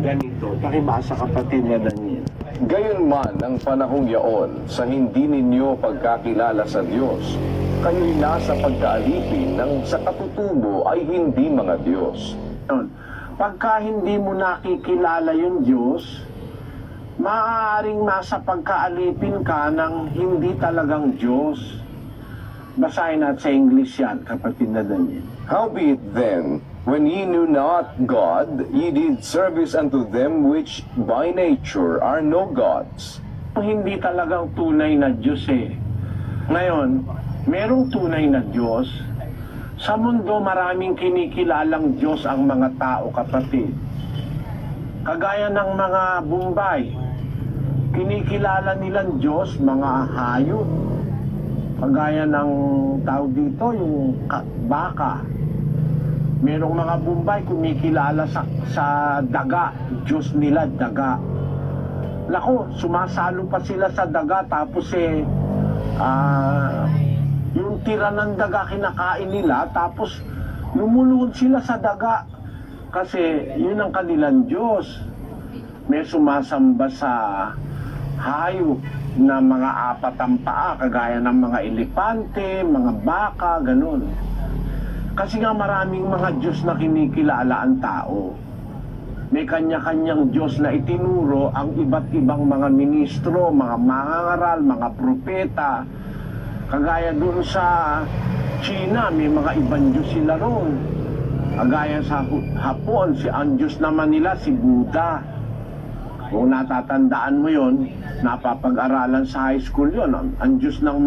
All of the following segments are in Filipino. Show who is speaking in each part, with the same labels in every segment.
Speaker 1: ganito. Pakibasa kapatid na Daniel.
Speaker 2: Gayunman ang panahong yaon sa hindi ninyo pagkakilala sa Diyos, kayo'y nasa pagkaalipin ng sa katutubo ay hindi mga Diyos.
Speaker 1: Pagka hindi mo nakikilala yung Diyos, maaaring nasa pagkaalipin ka ng hindi talagang Diyos. Basahin natin sa English yan, kapatid na Daniel.
Speaker 2: Howbeit then, when ye knew not God, ye did service unto them which by nature are no gods.
Speaker 1: Hindi talagang tunay na Diyos eh. Ngayon, merong tunay na Diyos. Sa mundo, maraming kinikilalang Diyos ang mga tao, kapatid. Kagaya ng mga Bombay, kinikilala nilang Diyos, mga hayop. Kagaya ng tao dito, yung baka. Merong mga Bombay kumikilala sa daga, Diyos nila, daga. Nako, sumasalo pa sila sa daga, tapos yung tira ng daga kinakain nila, tapos lumuluhod sila sa daga. Kasi yun ang kanilang Diyos. May sumasamba sa hayop na mga apat ang paa, kagaya ng mga elepante, mga baka, ganun. Kasi nga maraming mga Diyos na kinikilala ang tao. May kanya-kanyang Diyos na itinuro ang iba't ibang mga ministro, mga mangangaral, mga propeta. Kagaya doon sa China, may mga ibang Diyos sila roon. Kagaya sa Hapon, ang Diyos naman nila si Buddha. Kung natatandaan mo yon, napapag-aralan sa high school yon. Ang Diyos ng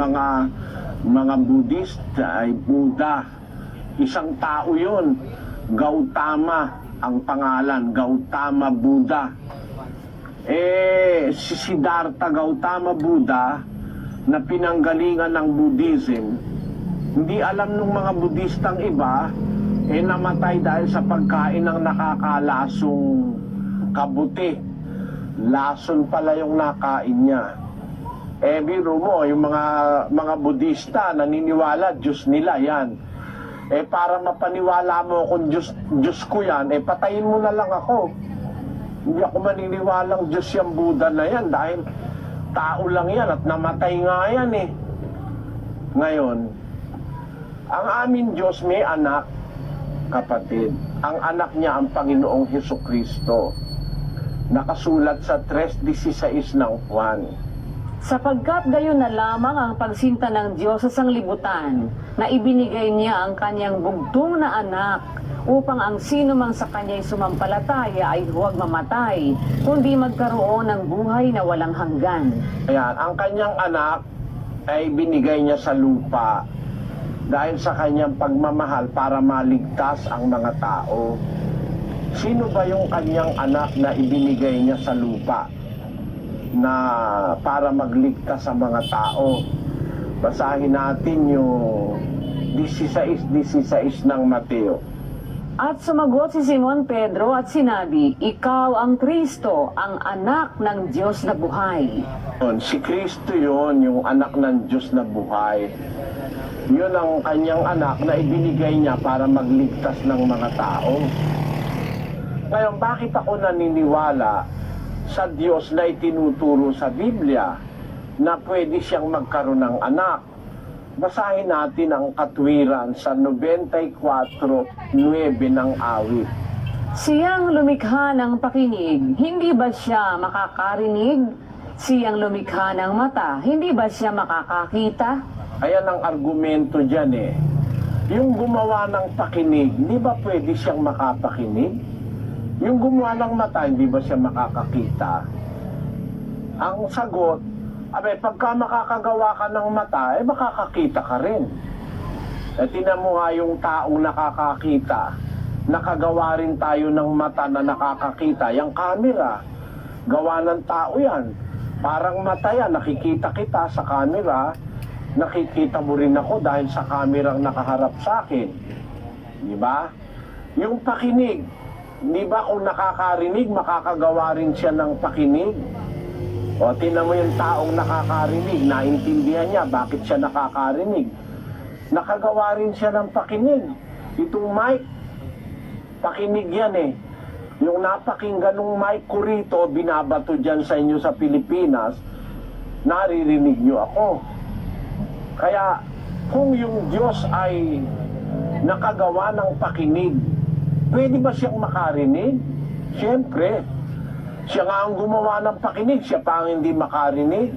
Speaker 1: mga Buddhist ay Buddha. Isang tao yon, Gautama ang pangalan, Gautama Buddha. Si Siddhartha Gautama Buddha na pinanggalingan ng Buddhism, hindi alam ng mga Buddhistang iba, namatay dahil sa pagkain ng nakakalasong kabuti. Lason pala yung nakain niya. Biro mo, yung mga Buddhista naniniwala, Diyos nila yan. Para mapaniwala mo kung Diyos ko yan, patayin mo na lang ako. Hindi ako maniniwalang Diyos yung Buddha na yan dahil tao lang yan at namatay nga yan eh. Ngayon, ang aming Diyos may anak, kapatid. Ang anak niya ang Panginoong Hesukristo. Nakasulat sa 3:16 ng Juan.
Speaker 3: Sapagkat gayon na lamang ang pagsinta ng Diyos sa sanglibutan, na ibinigay niya ang kanyang bugtong na anak, upang ang sino mang sa kanya'y sumampalataya ay huwag mamatay, kundi magkaroon ng buhay na walang hanggan.
Speaker 1: Ayan, ang kanyang anak ay binigay niya sa lupa dahil sa kanyang pagmamahal para maligtas ang mga tao. Sino ba yung kanyang anak na ibinigay niya sa lupa na para magligtas sa mga tao? Basahin natin yung 16:16 ng Mateo.
Speaker 3: At sumagot si Simon Pedro at sinabi, Ikaw ang Kristo, ang anak ng Diyos na buhay.
Speaker 1: Si Kristo yun, yung anak ng Diyos na buhay. Yun ang kanyang anak na ibinigay niya para magligtas ng mga tao. Ngayon, bakit ako naniniwala sa Diyos na itinuturo sa Biblia na pwede siyang magkaroon ng anak? Basahin natin ang katwiran sa 94:9 ng awit.
Speaker 3: Siyang lumikha ng pakinig, hindi ba siya makakarinig? Siyang lumikha ng mata, hindi ba siya makakakita?
Speaker 1: Ayan ang argumento dyan eh. Yung gumawa ng pakinig, hindi ba pwede siyang makapakinig? Yung gumawa ng mata, hindi ba siya makakakita? Ang sagot, pagka makakagawa ka ng mata, makakakita ka rin. Tingnan mo nga yung taong nakakakita. Nakagawa rin tayo ng mata na nakakakita. Yung camera, gawa ng tao yan. Parang mata yan, nakikita kita sa camera. Nakikita mo rin ako dahil sa kamerang nakaharap sa akin. Di ba? Yung pakinig, di ba kung nakakarinig, makakagawa rin siya ng pakinig? O, tingnan mo yung taong nakakarinig, naintindihan niya bakit siya nakakarinig. Nakagawa rin siya ng pakinig. Itong mic, pakinig yan eh. Yung napakinggan ng mic ko rito, binabato dyan sa inyo sa Pilipinas, naririnig nyo ako. Kaya kung yung Diyos ay nakagawa ng pakinig, pwede ba siyang makarinig? Siyempre. Siya nga ang gumawa ng pakinig, siya pa ang hindi makarinig.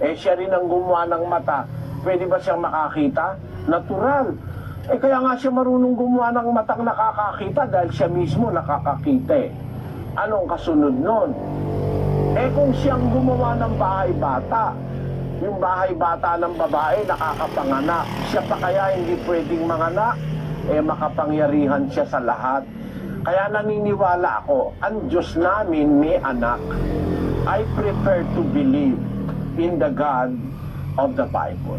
Speaker 1: Eh siya rin ang gumawa ng mata, pwede ba siyang makakita? Natural. Eh kaya nga siya marunong gumawa ng matang nakakakita dahil siya mismo nakakakita eh. Anong kasunod nun? Eh kung siyang gumawa ng bahay bata, yung bahay bata ng babae nakakapanganak, siya pa kaya hindi pwedeng manganak? Eh makapangyarihan siya sa lahat. Kaya naniniwala ako, ang Diyos namin may anak. I prefer to believe in the God of the Bible.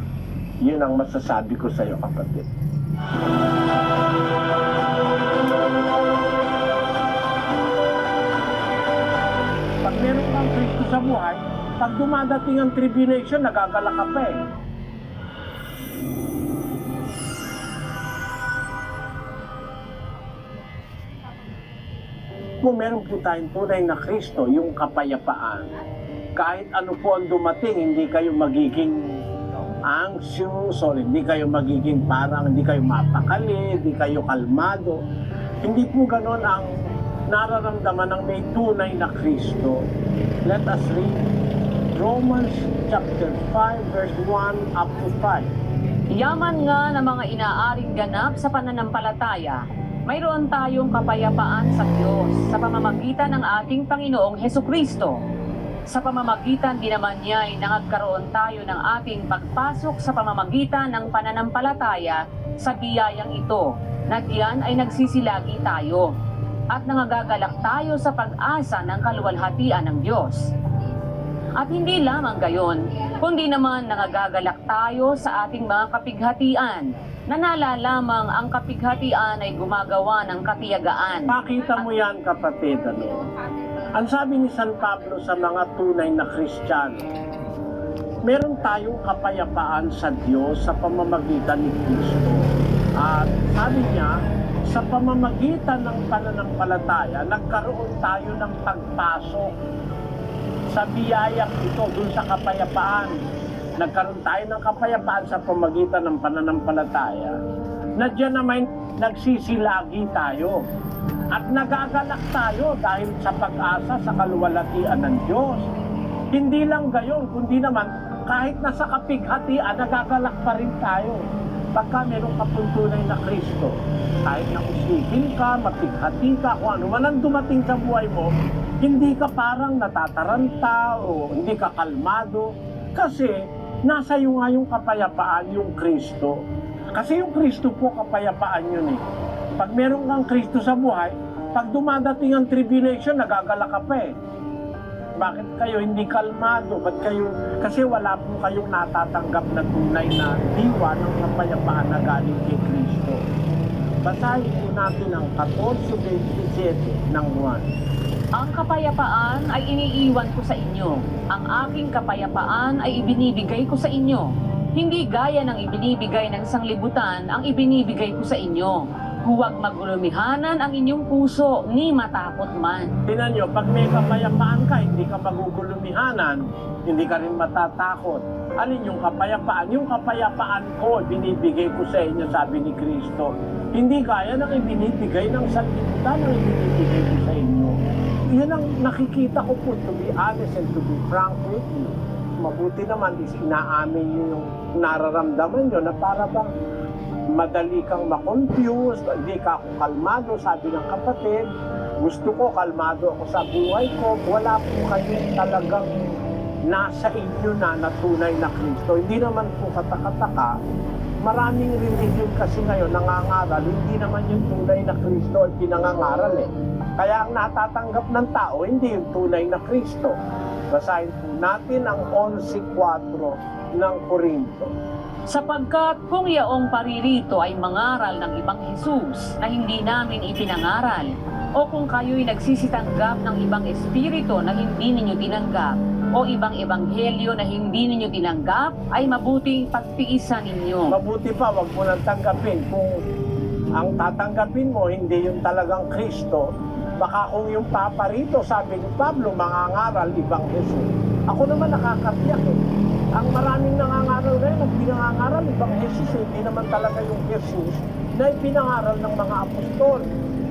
Speaker 1: Yun ang masasabi ko sa iyo, kapatid. Pag meron kang Kristo sa buhay, pag dumadating ang tribulation, nagagalak ka pa eh. Kung meron po tayong tunay na Kristo, yung kapayapaan, kahit ano po ang dumating, hindi kayo magiging anxious, or hindi kayo magiging parang, hindi kayo mapakali, hindi kayo kalmado. Hindi po ganon ang nararamdaman ng may tunay na Kristo. Let us read Romans chapter 5 verse 1 up to 5.
Speaker 3: Yaman nga ng mga inaaring ganap sa pananampalataya, mayroon tayong kapayapaan sa Diyos sa pamamagitan ng ating Panginoong Hesukristo. Sa pamamagitan din naman niya ay nagkaroon tayo ng ating pagpasok sa pamamagitan ng pananampalataya sa biyayang ito, na diyan ay nagsisilagi tayo at nangagagalak tayo sa pag-asa ng kaluwalhatian ng Diyos. At hindi lamang gayon, kundi naman nangagagalak tayo sa ating mga kapighatian, na nalalamang ang kapighatian ay gumagawa ng katiyagaan.
Speaker 1: Makita mo yan, kapatid, ano? Ang sabi ni San Pablo sa mga tunay na Kristiyano, meron tayong kapayapaan sa Diyos sa pamamagitan ni Kristo. At sabi niya, sa pamamagitan ng pananampalataya, nagkaroon tayo ng pagpasok sa biyayang ito, dun sa kapayapaan. Nagkaroon tayo ng kapayapaan sa pamamagitan ng pananampalataya, na diyan naman nagsisilagi tayo. At nagagalak tayo dahil sa pag-asa sa kaluwalhatian ng Diyos. Hindi lang gayon, kundi naman kahit nasa kapighatian, nagagalak pa rin tayo. Pagka meron ka pong tunay na Kristo, kahit na usikin ka, mapighati ka, kung ano man ang dumating sa buhay mo, hindi ka parang natataranta o hindi ka kalmado. Kasi nasa iyo nga yung kapayapaan, yung Kristo. Kasi yung Kristo po, kapayapaan yun eh. Pag meron kang Kristo sa buhay, pag dumadating ang tribulation, nagagalak ka pa eh. Bakit kayo hindi kalmado? Ba't kayo? Kasi wala po kayong natatanggap na tunay na diwa ng kapayapaan na galing kay Kristo. Basahin po natin ang 14:27 ng 1.
Speaker 3: Ang kapayapaan ay iniiwan ko sa inyo. Ang aking kapayapaan ay ibinibigay ko sa inyo. Hindi gaya ng ibinibigay ng sanglibutan ang ibinibigay ko sa inyo. Huwag magulumihanan ang inyong puso, ni matakot man.
Speaker 1: Tingnan nyo, pag may kapayapaan ka, hindi ka magugulumihanan, hindi ka rin matatakot. Alin yung kapayapaan? Yung kapayapaan ko, binibigay ko sa inyo, sabi ni Kristo. Hindi gaya ng ibinibigay ng sanglibutan ang ibinibigay ko sa inyo. Yan ang nakikita ko po, to be honest and to be frank with you. Mabuti naman is inaamin nyo yung nararamdaman nyo na para bang madali kang makonfuse, hindi ka ako kalmado, sabi ng kapatid. Gusto ko, kalmado ako sa buhay ko. Wala po kayong talagang nasa inyo na tunay na Kristo. Hindi naman po katakataka. Maraming religion kasi ngayon nangangaral, hindi naman yung tunay na Kristo ay pinangangaral eh. Kaya ang natatanggap ng tao, hindi yung tunay na Kristo. Basahin po natin ang 11:4 ng Korinto.
Speaker 3: Sapagkat kung yaong paririto ay mangaral ng ibang Jesus na hindi namin ipinangaral, o kung kayo'y nagsisitanggap ng ibang espiritu na hindi ninyo tinanggap, o ibang ebanghelyo na hindi ninyo tinanggap, ay mabuting pagtiisan ninyo.
Speaker 1: Mabuti pa, wag mo nang tanggapin. Kung ang tatanggapin mo, hindi yung talagang Kristo, Baka kung yung Papa rito, sabi ni Pablo, mangangaral, ibang Jesus. Ako naman nakakatiyak eh. Ang maraming nangangaral ngayon, ang pinangangaral, ibang Jesus eh. Hindi naman talaga yung Jesus na ipinangaral ng mga apostol.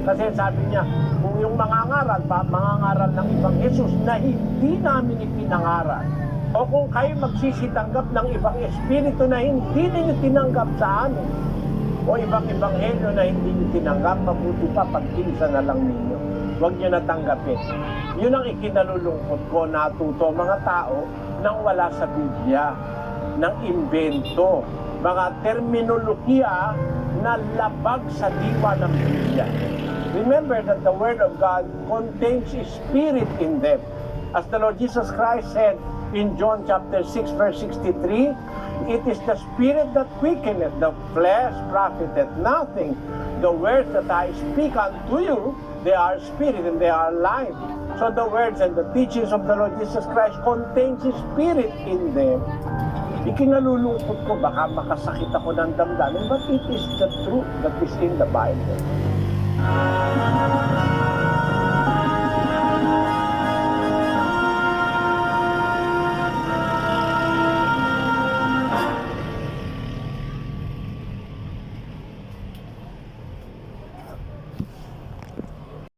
Speaker 1: Kasi sabi niya, kung yung mangangaral ng ibang Jesus na hindi namin ipinangaral, o kung kayo magsisitanggap ng ibang espiritu na hindi ninyo tinanggap sa amin, o ibang ebanghelyo na hindi ninyo tinanggap, mabuti pa pagkilsa na lang ninyo. Huwag nyo natanggapin. Yun ang ikinalulungkot ko, natuto mga tao nang wala sa Biblia, ng imbento, mga terminolohiya na labag sa diwa ng Biblia. Remember that the Word of God contains Spirit in them. As the Lord Jesus Christ said in John chapter 6 verse 63, it is the Spirit that quickeneth, the flesh profiteth nothing. The words that I speak unto you, they are spirit and they are life. So the words and the teachings of the Lord Jesus Christ contains His Spirit in them. Ikinalulungkot ko, baka makasakit ako ng damdamin, but it is the truth that is in the Bible.